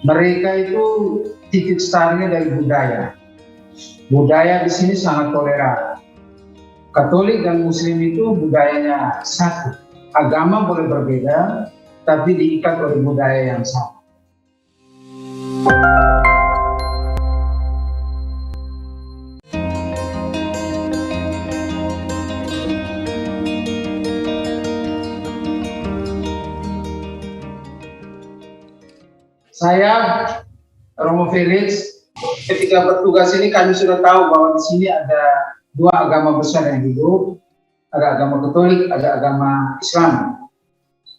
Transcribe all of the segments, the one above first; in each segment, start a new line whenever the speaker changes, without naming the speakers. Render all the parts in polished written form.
Mereka itu titik startnya dari budaya. Budaya di sini sangat toleran. Katolik dan Muslim itu budayanya satu. Agama boleh berbeda, tapi diikat oleh budaya yang sama. Saya, Romo Felix, ketika bertugas ini kami sudah tahu bahwa di sini ada dua agama besar yang hidup, ada agama Katolik, ada agama Islam.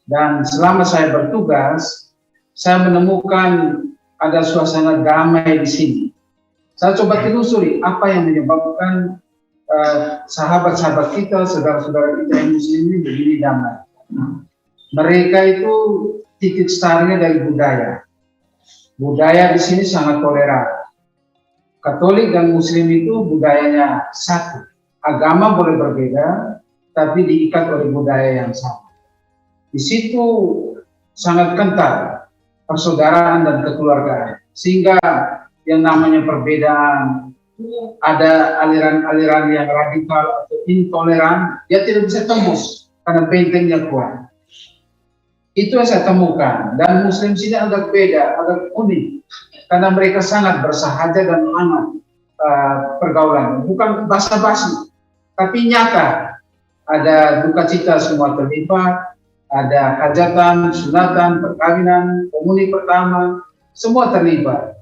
Dan selama saya bertugas, saya menemukan ada suasana damai di sini. Saya coba telusuri apa yang menyebabkan sahabat-sahabat kita, saudara-saudara kita yang Muslim ini begini damai. Mereka itu titik startnya dari budaya. Budaya di sini sangat toleran. Katolik dan Muslim itu budayanya satu. Agama boleh berbeda, tapi diikat oleh budaya yang sama. Di situ sangat kental persaudaraan dan kekeluargaan. Sehingga yang namanya perbedaan, ada aliran-aliran yang radikal atau intoleran, dia tidak bisa tembus karena bentengnya kuat. Itu yang saya temukan. Dan Muslim sini agak beda, agak unik. Karena mereka sangat bersahaja dan hangat pergaulan. Bukan basa-basi, tapi nyata. Ada duka cita semua terlibat, ada hajatan, sunatan, perkawinan, komuni pertama, semua terlibat.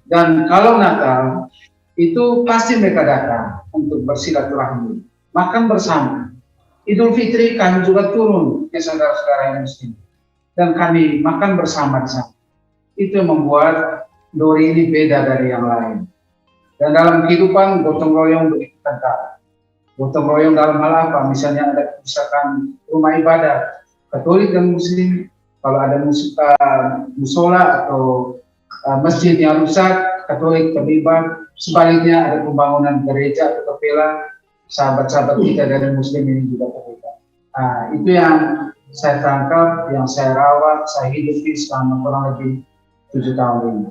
Dan kalau Natal, itu pasti mereka datang untuk bersilaturahmi, makan bersama. Idul Fitri kami juga turun ke saudara-saudara yang Muslim, dan kami makan bersama di sana. Itu yang membuat Dori ini beda dari yang lain. Dan dalam kehidupan gotong royong begitu kental. Gotong royong dalam hal apa? Misalnya ada misalkan rumah ibadah Katolik dan Muslim, kalau ada musola atau masjid yang rusak, Katolik terlibat. Sebaliknya ada pembangunan gereja atau kapela, sahabat-sahabat kita dari Muslim ini juga terlibat. Itu yang saya tangkap, yang saya rawat, saya hidupi selama kurang lebih 7 tahun ini.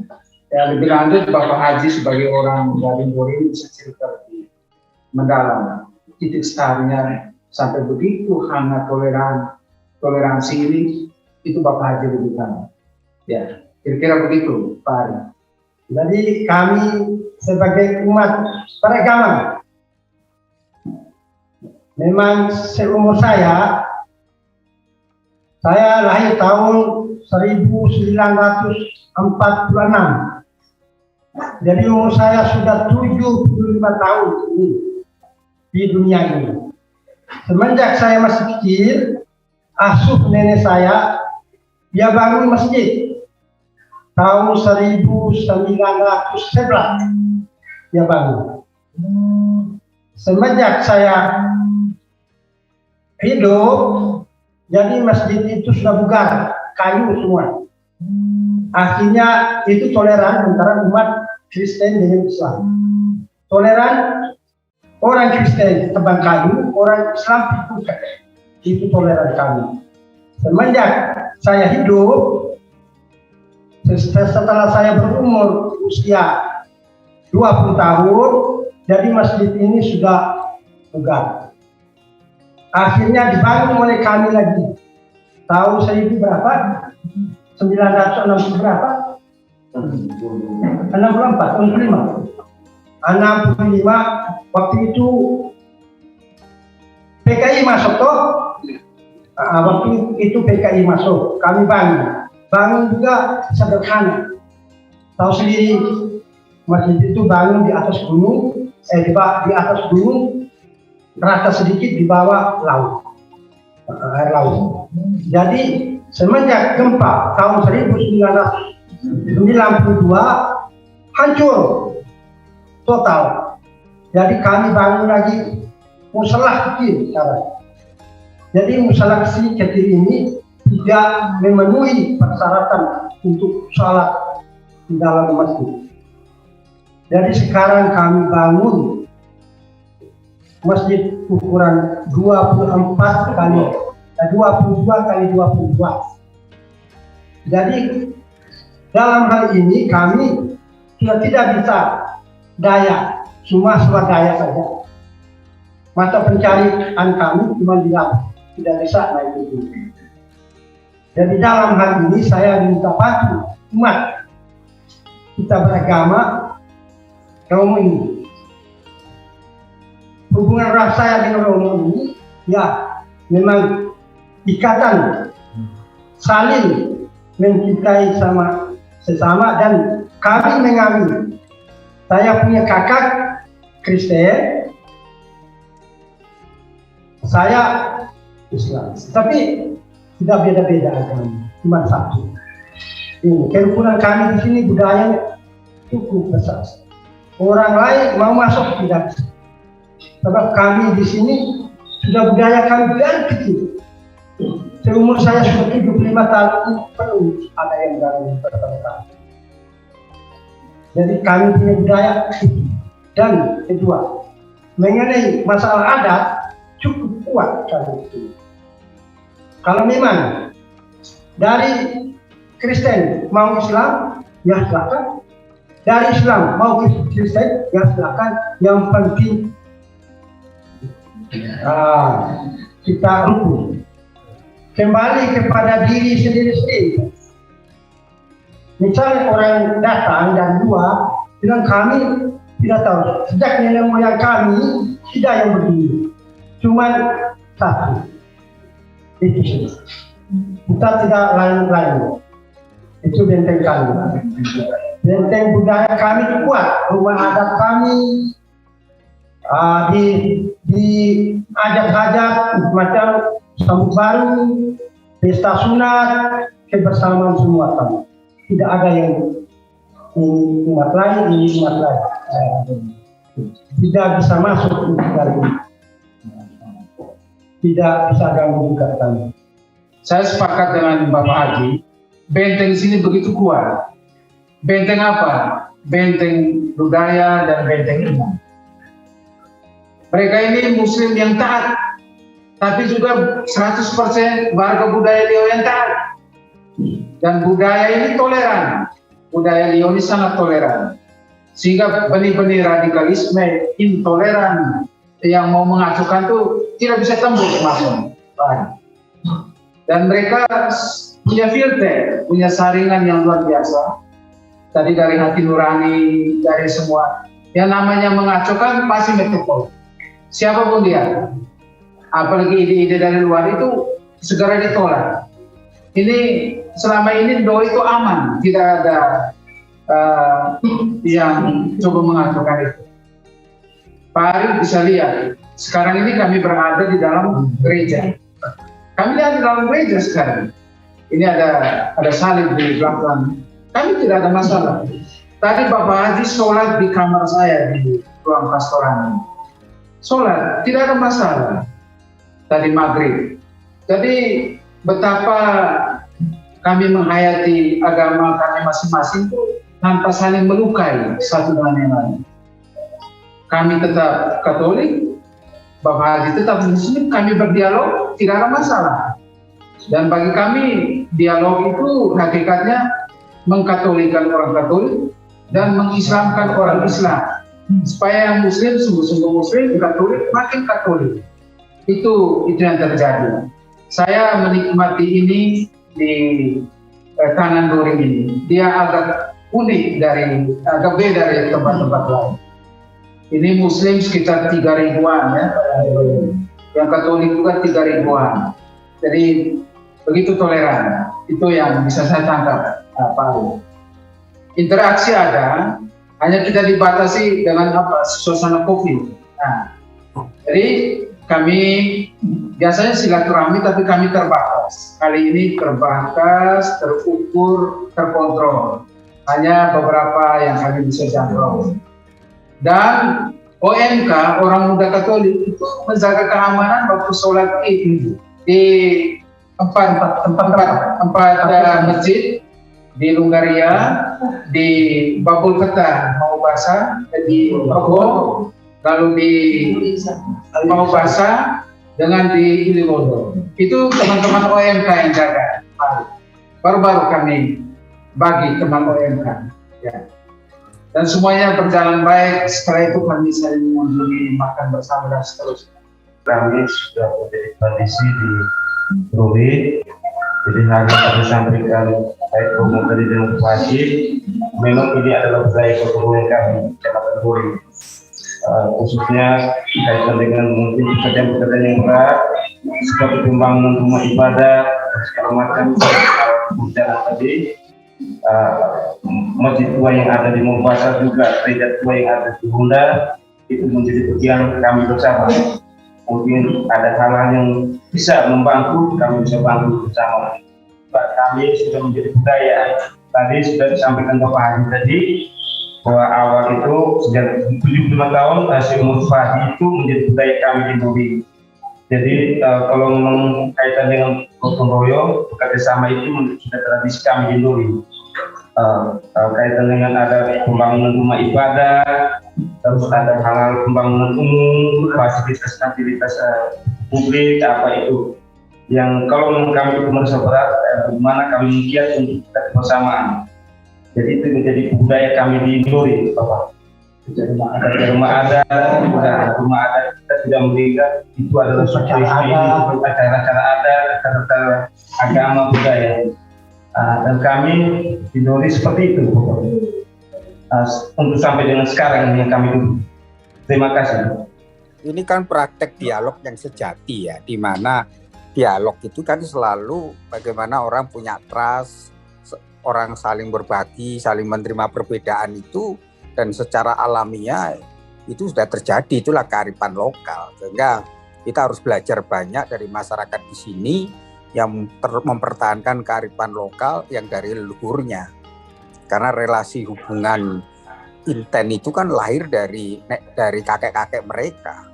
Ya, lebih lanjut Bapak Haji sebagai orang dari Dori bisa cerita lebih mendalam titik startnya sampai begitu hangat toleransi ini, itu Bapak Haji lebih tahu. Ya, kira-kira begitu Pak Ari.
Jadi kami sebagai umat beragama, memang seumur saya lahir tahun 1946. Jadi umur saya sudah 75 tahun ini di dunia ini. Semenjak saya masih kecil, asuh nenek saya, dia bangun masjid tahun 1911. Dia bangun. Semenjak saya hidup, jadi masjid itu sudah bugar, kayu semua. Akhirnya itu toleran antara umat Kristen dengan Islam. Toleran, orang Kristen tebang kayu, orang Islam itu toleran kami. Semenjak saya hidup, setelah saya berumur usia 20 tahun, jadi masjid ini sudah bugar. Akhirnya dibangun oleh kami lagi tahun 1000 berapa? 960 berapa? 64, 65. Waktu itu PKI masuk toh. Waktu itu PKI masuk, kami bangun juga sederhana. Tahu sendiri, masjid itu bangun di atas gunung, di atas gunung, rata sedikit di bawah laut, air laut. Jadi semenjak gempa tahun 1992 hancur total. Jadi kami bangun lagi musola kecil sekarang. Jadi musola kecil ini tidak memenuhi persyaratan untuk sholat di dalam masjid. Jadi sekarang kami bangun masjid ukuran 22 kali 22. Jadi Dalam hal ini kami sudah tidak bisa daya, cuma swadaya saja. Mata pencarian kami cuma di laut, tidak bisa naik ke gunung. Jadi dalam hal ini saya minta bantu umat kita beragama Romo ini. Hubungan ras saya dengan Romo ini, ya memang ikatan saling mencintai sama sesama dan kami mengamini. Saya punya kakak Kristen, saya Islam, tapi tidak beda-beda agama, cuma satu. Ini kerukunan kami di sini budayanya cukup besar. Orang lain mau masuk tidak bisa. Sebab kami di sini sudah budaya kami dari kecil. Seumur saya sudah 75 tahun penuh ada yang dalam pertama kali. Jadi kami punya budaya itu. Dan kedua, mengenai masalah adat cukup kuat kami itu. Kalau memang dari Kristen mau Islam, ya silakan. Dari Islam mau Kristen, ya silakan. Yang penting kita rukun. Kembali kepada diri sendiri-sendiri. Misalnya orang datang dan dua bilang kami tidak tahu. Sejak nenek moyang kami tidak yang begini. Cuma satu. Itu saja. Kita tidak lain-lain. Itu benteng kami. Benteng budaya kami itu kuat. Rumah adat kami di ajak-ajak macam sambut baru, pesta sunat, kebersamaan semua kami. Tidak ada yang ini umat lain, ini umat lain. Tidak bisa masuk dari ini. Tidak bisa ganggu juga kami.
Saya sepakat dengan Bapak Haji, benteng sini begitu kuat. Benteng apa? Benteng budaya dan benteng iman. Mereka ini Muslim yang taat, tapi juga 100% warga budaya Riau yang taat. Dan budaya ini toleran. Budaya Riau ini sangat toleran. Sehingga benih-benih radikalisme, intoleran yang mau mengacukan itu tidak bisa tembus masuk. Dan mereka punya filter, punya saringan yang luar biasa. Tadi dari hati nurani, dari semua. Yang namanya mengacukan pasti metropol. Siapapun dia. Apalagi ide-ide dari luar itu segera ditolak. Ini selama ini doa itu aman, tidak ada yang coba mengacukan itu. Pak Arief bisa lihat, sekarang ini kami berada di dalam gereja. Kami lihat di dalam gereja sekarang. Ini ada salib di belakang. Kami tidak ada masalah. Tadi Bapak Haji sholat di kamar saya di ruang pastoran. Sholat, tidak ada masalah. Tadi maghrib. Jadi betapa kami menghayati agama kami masing-masing itu tanpa saling melukai satu dengan yang lain. Kami tetap Katolik, Bapak Haji tetap Muslim, kami berdialog, tidak ada masalah. Dan bagi kami, dialog itu hakikatnya mengkatolikan orang Katolik dan mengislamkan orang Islam. Supaya yang Muslim sungguh-sungguh Muslim, Katolik makin Katolik. Itu yang terjadi. Saya menikmati ini di Tanan Doring ini. Dia agak unik agak beda dari tempat-tempat lain. Ini Muslim sekitar 3.000-an ya. Yang Katolik juga 3.000-an. Jadi begitu toleran. Itu yang bisa saya tangkap, Pak. Interaksi ada, hanya kita dibatasi dengan suasana COVID. Nah, jadi kami biasanya silaturahmi, tapi kami terbatas. Kali ini terbatas, terukur, terkontrol. Hanya beberapa yang kami bisa jangkau. Dan OMK, Orang Muda Katolik, itu menjaga keamanan waktu sholat Id di tempat masjid di Lungaria, di Babul Keta, Mau Basa, di Rogo, lalu di Mau Basa, dengan di Iliwondo. Itu teman-teman OMK yang jaga. Baru-baru kami bagi teman OMK. Ya. Dan semuanya berjalan baik. Setelah itu kami saling mengunjungi, makan bersama dan seterusnya.
Kami sudah menjadi tradisi di Nuri. Jadi hari kami sampaikan baik Romo tadi dengan Bupati. Memang ini adalah budaya keturunan kami di Kecamatan Nuri. Khususnya kaitan dengan mungkin pekerjaan-pekerjaan yang berat seperti pembangunan rumah ibadah dan segala macam berjalan tadi. Masjid tua yang ada di Mombasa juga, gereja tua yang ada di Bunda, itu menjadi bagian kami bersama. Mungkin ada hal-hal yang bisa membantu, kami bisa bantu bersama. Kami sudah menjadi budaya. Tadi sudah disampaikan Bapak Haji tadi bahwa awal itu sejak 75 tahun seumur Fahdi itu menjadi budaya kami di Nuri. Jadi kalau kaitan dengan gotong royong, bekerja sama itu sudah tradisi kami di Nuri. Kaitan dengan ada pembangunan rumah ibadah, terus ada hal-hal pembangunan umum, fasilitas publik, apa itu yang kalau kami itu merasa berat, bagaimana kami menggiat untuk kita kebersamaan. Jadi itu menjadi budaya kami di Nuri, Bapak. Rumah adat kita tidak melihat itu adalah suatu acara-acara adat, acara agama budaya. Dan kami di Nuri seperti itu, Bapak. Untuk sampai dengan sekarang yang kami dulu. Terima kasih.
Ini kan praktek dialog yang sejati ya, di mana dialog itu kan selalu bagaimana orang punya trust, orang saling berbagi, saling menerima perbedaan itu, dan secara alamiah itu sudah terjadi, itulah kearifan lokal. Sehingga kita harus belajar banyak dari masyarakat di sini yang mempertahankan kearifan lokal yang dari leluhurnya. Karena relasi hubungan inten itu kan lahir dari kakek-kakek mereka,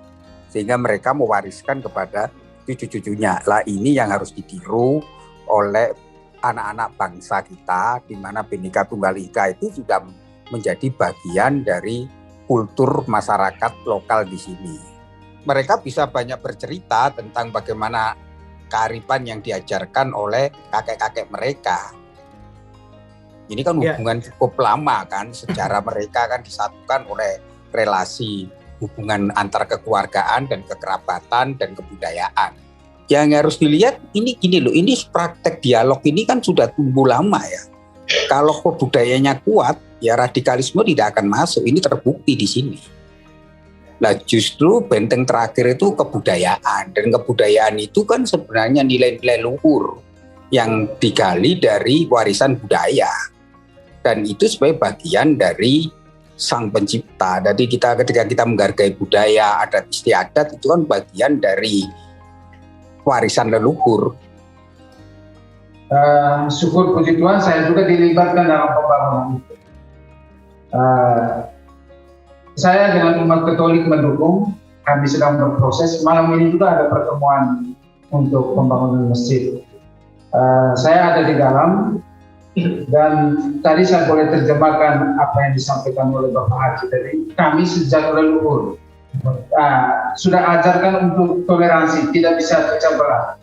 sehingga mereka mewariskan kepada cucu-cucunya. Lah ini yang harus ditiru oleh anak-anak bangsa kita, di mana Bhinneka Tunggal Ika itu sudah menjadi bagian dari kultur masyarakat lokal di sini. Mereka bisa banyak bercerita tentang bagaimana kearifan yang diajarkan oleh kakek-kakek mereka. Ini kan hubungan cukup lama kan, sejarah mereka kan disatukan oleh relasi hubungan antar kekeluargaan dan kekerabatan dan kebudayaan. Yang harus dilihat ini gini loh, ini praktek dialog ini kan sudah tumbuh lama ya. Kalau budayanya kuat, ya radikalisme tidak akan masuk. Ini terbukti di sini. Nah justru benteng terakhir itu kebudayaan, dan kebudayaan itu kan sebenarnya nilai-nilai luhur yang digali dari warisan budaya, dan itu sebagai bagian dari sang pencipta. Jadi ketika kita menghargai budaya, adat istiadat itu kan bagian dari warisan leluhur.
Syukur puji Tuhan saya juga dilibatkan dalam pembangunan itu. Saya dengan umat Katolik mendukung, kami sedang berproses. Malam ini juga ada pertemuan untuk pembangunan masjid. Saya ada di dalam, dan tadi saya boleh terjemahkan apa yang disampaikan oleh Bapak Haji tadi. Kami sejak leluhur sudah ajarkan untuk toleransi, tidak bisa pecah belah.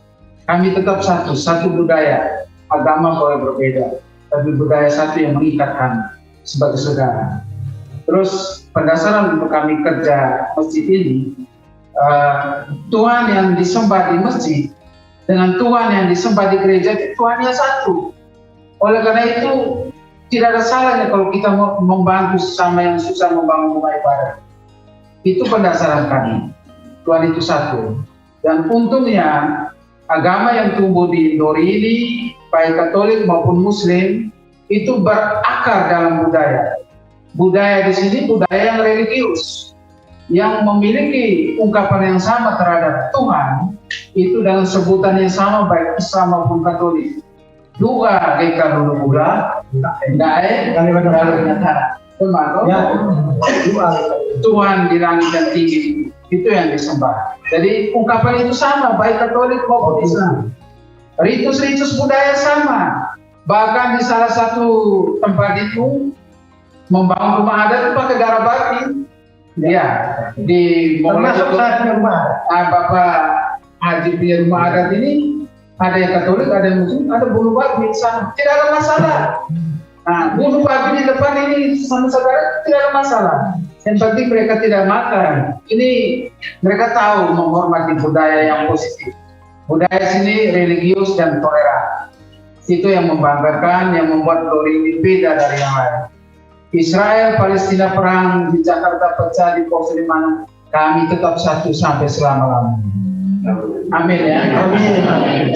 Kami tetap satu budaya, agama boleh berbeda, tapi budaya satu yang mengikat kami sebagai saudara. Terus pendasar untuk kami kerja masjid ini, Tuhan yang disembah di masjid dengan Tuhan yang disembah di gereja itu Tuhannya satu. Oleh karena itu tidak ada salahnya kalau kita mau membantu sesama yang susah membangun rumah ibadah. Itu pendasaran kami. Tuhan itu satu. Dan untungnya agama yang tumbuh di Nuri ini, baik Katolik maupun Muslim, itu berakar dalam budaya. Budaya di sini budaya yang religius, yang memiliki ungkapan yang sama terhadap Tuhan, itu dengan sebutan yang sama baik Islam maupun Katolik. Dua eka lulu gula, dae, lalu nyata. Tuhan di langit dan tinggi, itu yang disembah. Jadi ungkapan itu sama baik Katolik maupun Islam. Ritus-ritus budaya sama. Bahkan di salah satu tempat itu membangun rumah adat itu pakai darah babi. Ya, di termasuk Bapak Haji punya rumah adat ini, ada yang Katolik, ada yang Muslim, ada bulu babi sana. Tidak ada masalah. Nah, bunuh babi di depan ini sama saudara tidak ada masalah. Yang penting mereka tidak makan. Ini mereka tahu menghormati budaya yang positif. Budaya sini religius dan toleran. Itu yang membanggakan, yang membuat Lori ini beda dari yang lain. Israel Palestina perang di Jakarta pecah di pos di mana kami tetap satu sampai selama-lamanya. Amin ya.
Amin.